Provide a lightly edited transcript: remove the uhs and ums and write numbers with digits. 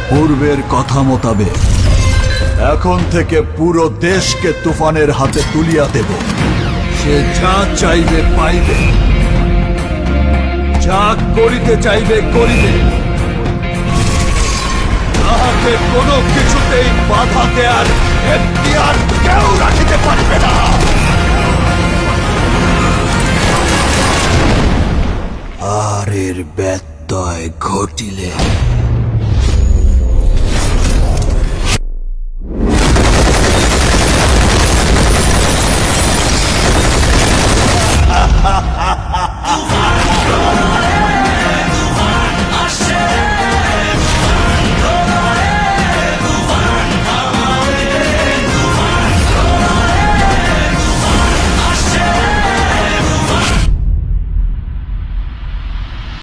পূর্বের কথা মোতাবেক এখন থেকে পুরো দেশকে তুফানের হাতে তুলিয়া দেব। সে যা চাইবে পাইবে, যা করিতে চাইবে করিবে, তাহাকে কোনো কিছুতেই বাধা দেয়ার এখতিয়ার কেউ রাখিতে পারবে না। আর এর ব্যত্যয় ঘটিলে